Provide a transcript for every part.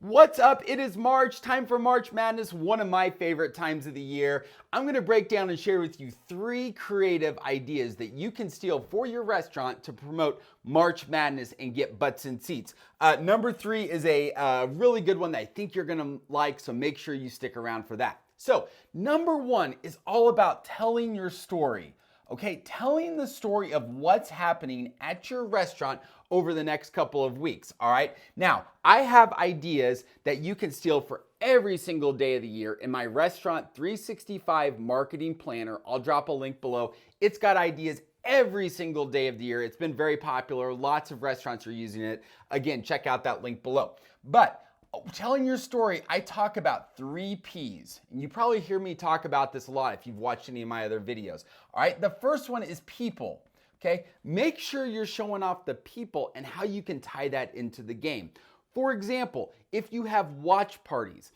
What's up? It is March, time for March Madness, one of my favorite times of the year. I'm going to break down and share with you 3 creative ideas that you can steal for your restaurant to promote March Madness and get butts in seats. Number 3 is a really good one that I think you're going to like, so make sure you stick around for that. So, number 1 is all about telling your story. Okay, telling the story of what's happening at your restaurant over the next couple of weeks, all right? Now, I have ideas that you can steal for every single day of the year in my Restaurant 365 marketing planner. I'll drop a link below. It's got ideas every single day of the year. It's been very popular. Lots of restaurants are using it. Again, check out that link below. But telling your story, I talk about 3 P's. And you probably hear me talk about this a lot if you've watched any of my other videos. All right, the first one is people. Okay, make sure you're showing off the people and how you can tie that into the game. For example, if you have watch parties,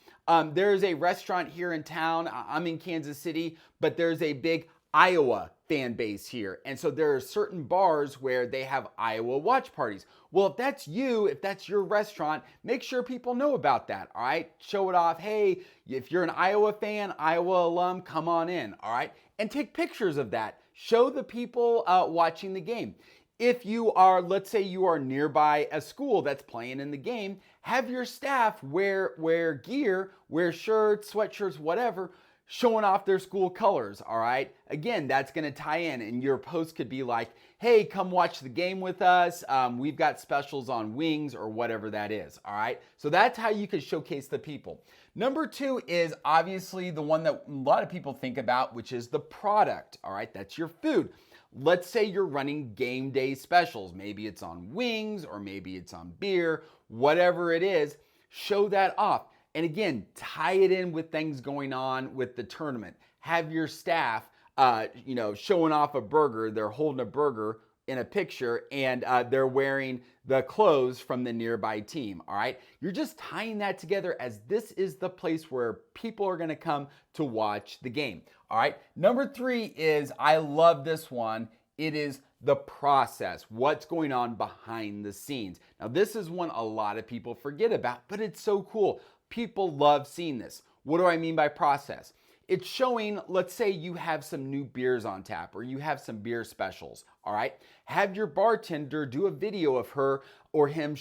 there's a restaurant here in town. I'm in Kansas City, but there's a big Iowa fan base here. And so there are certain bars where they have Iowa watch parties. Well, if that's you, if that's your restaurant, make sure people know about that, all right? Show it off. Hey, if you're an Iowa fan, Iowa alum, come on in, all right? And take pictures of that. Show the people watching the game. If you are, let's say you are nearby a school that's playing in the game, have your staff wear gear, wear shirts, sweatshirts, whatever, showing off their school colors, all right? Again, that's gonna tie in, and your post could be like, hey, come watch the game with us. We've got specials on wings or whatever that is, all right? So that's how you can showcase the people. Number 2 is obviously the one that a lot of people think about, which is the product, all right? That's your food. Let's say you're running game day specials. Maybe it's on wings or maybe it's on beer, whatever it is, show that off. And again, tie it in with things going on with the tournament. Have your staff, showing off a burger. They're holding a burger in a picture and they're wearing the clothes from the nearby team, all right? You're just tying that together as this is the place where people are gonna come to watch the game, all right? Number 3 is, I love this one, it is the process, what's going on behind the scenes. Now, this is one a lot of people forget about, but it's so cool. People love seeing this. What do I mean by process? It's showing, let's say you have some new beers on tap or you have some beer specials, all right? Have your bartender do a video of her or him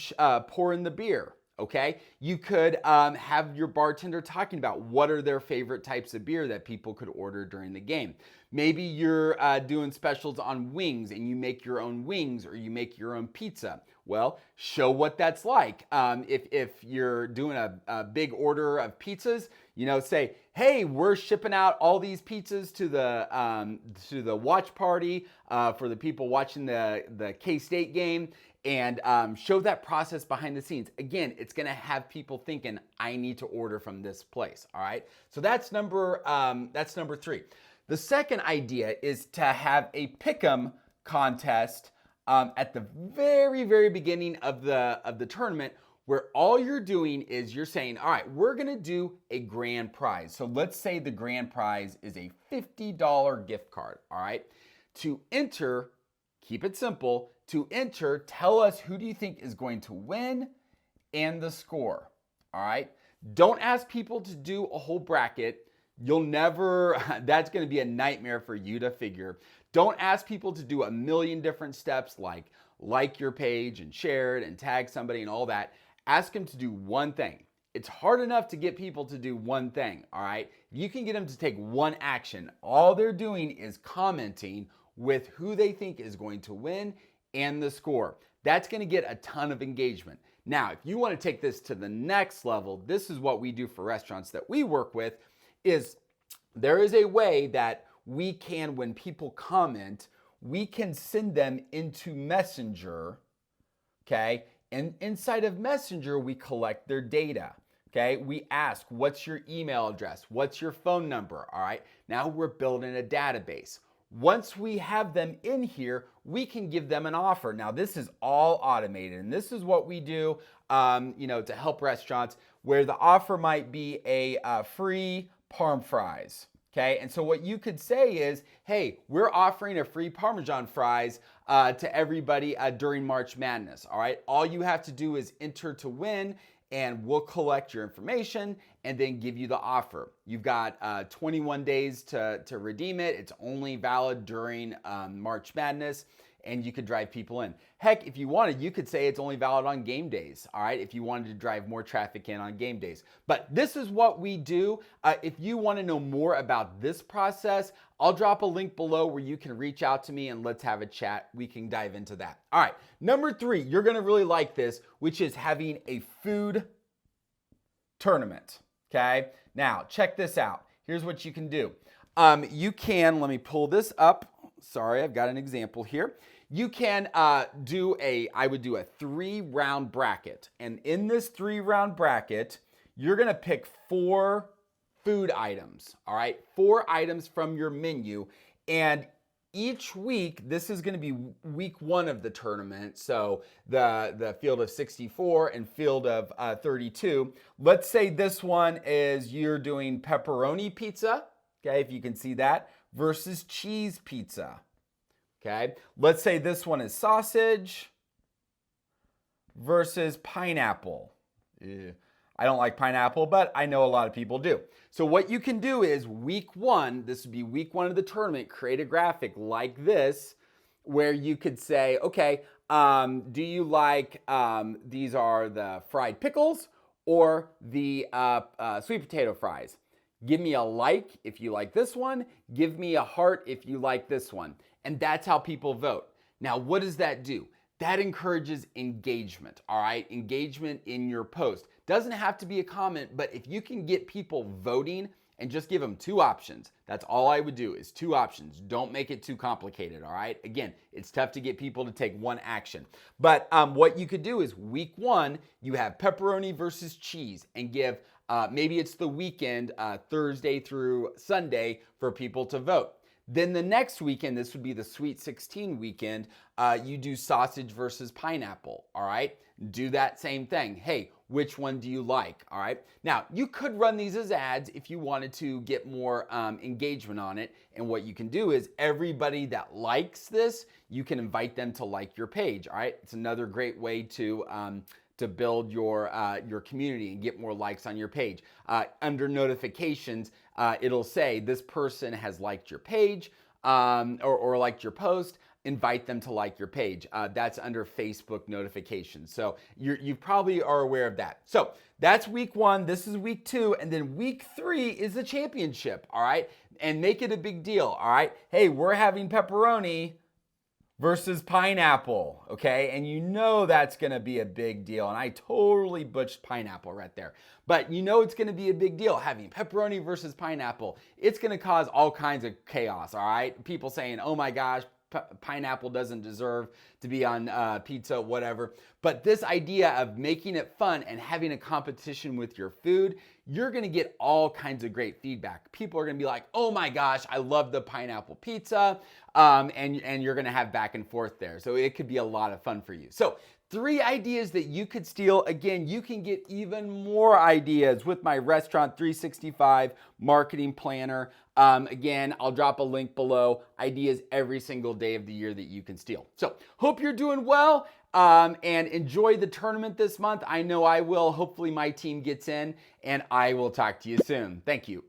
pouring the beer, okay? You could have your bartender talking about what are their favorite types of beer that people could order during the game. Maybe you're doing specials on wings and you make your own wings or you make your own pizza. Well, show what that's like. If you're doing a big order of pizzas, say, hey, we're shipping out all these pizzas to the watch party for the people watching the K-State game, and show that process behind the scenes. Again, it's gonna have people thinking, I need to order from this place, all right? So that's number 3. The second idea is to have a Pickum Contest at the very, very beginning of the tournament, where all you're doing is you're saying, all right, we're gonna do a grand prize. So let's say the grand prize is a $50 gift card, all right? To enter, keep it simple, to enter, tell us who do you think is going to win and the score, all right? Don't ask people to do a whole bracket. You'll never, that's gonna be a nightmare for you to figure. Don't ask people to do a million different steps like your page and share it and tag somebody and all that. Ask them to do one thing. It's hard enough to get people to do one thing, all right? If you can get them to take one action, all they're doing is commenting with who they think is going to win and the score. That's gonna get a ton of engagement. Now, if you wanna take this to the next level, this is what we do for restaurants that we work with, is there is a way that we can, when people comment, we can send them into Messenger, okay? And inside of Messenger, we collect their data, okay? We ask, what's your email address? What's your phone number, all right? Now we're building a database. Once we have them in here, we can give them an offer. Now, this is all automated, and this is what we do, to help restaurants, where the offer might be a free parm fries. Okay, and so what you could say is, hey, we're offering a free Parmesan fries to everybody during March Madness. All right, all you have to do is enter to win, and we'll collect your information and then give you the offer. You've got 21 days to redeem it. It's only valid during March Madness, and you could drive people in. Heck, if you wanted, you could say it's only valid on game days, all right, if you wanted to drive more traffic in on game days. But this is what we do. If you want to know more about this process, I'll drop a link below where you can reach out to me and let's have a chat. We can dive into that. All right, number 3, you're going to really like this, which is having a food tournament, okay? Now, check this out. Here's what you can do. You can, let me pull this up. Sorry, I've got an example here. You can I would do a 3-round bracket. And in this 3-round bracket, you're going to pick 4 food items, all right? 4 items from your menu. And each week, this is going to be week 1 of the tournament. So the field of 64 and field of 32. Let's say this one is you're doing pepperoni pizza, okay, if you can see that, versus cheese pizza. Okay, let's say this one is sausage versus pineapple. I don't like pineapple, but I know a lot of people do. So what you can do is week 1, this would be week 1 of the tournament, create a graphic like this where you could say, okay, do you like, these are the fried pickles or the sweet potato fries? Give me a like if you like this one. Give me a heart if you like this one. And that's how people vote. Now, what does that do? That encourages engagement, all right? Engagement in your post. Doesn't have to be a comment, but if you can get people voting and just give them 2 options, that's all I would do is 2 options. Don't make it too complicated, all right? Again, it's tough to get people to take one action. But what you could do is week 1, you have pepperoni versus cheese and give, maybe it's the weekend, Thursday through Sunday for people to vote. Then the next weekend, this would be the Sweet 16 weekend, you do sausage versus pineapple, all right? Do that same thing. Hey, which one do you like, all right? Now, you could run these as ads if you wanted to get more engagement on it. And what you can do is everybody that likes this, you can invite them to like your page, all right? It's another great way to build your community and get more likes on your page. Under notifications, it'll say this person has liked your page or liked your post. Invite them to like your page. That's under Facebook notifications. So you probably are aware of that. So that's week 1. This is week 2. And then week 3 is the championship, all right? And make it a big deal, all right? Hey, we're having pepperoni versus pineapple, okay? And you know that's going to be a big deal. And I totally butchered pineapple right there. But you know it's going to be a big deal having pepperoni versus pineapple. It's going to cause all kinds of chaos, all right? People saying, oh my gosh, pineapple doesn't deserve to be on pizza, whatever. But this idea of making it fun and having a competition with your food, you're going to get all kinds of great feedback. People are going to be like, oh my gosh, I love the pineapple pizza. And you're going to have back and forth there. So it could be a lot of fun for you. So 3 ideas that you could steal. Again, you can get even more ideas with my Restaurant 365 marketing planner. Again, I'll drop a link below. Ideas every single day of the year that you can steal. So hope you're doing well and enjoy the tournament this month. I know I will. Hopefully my team gets in, and I will talk to you soon. Thank you.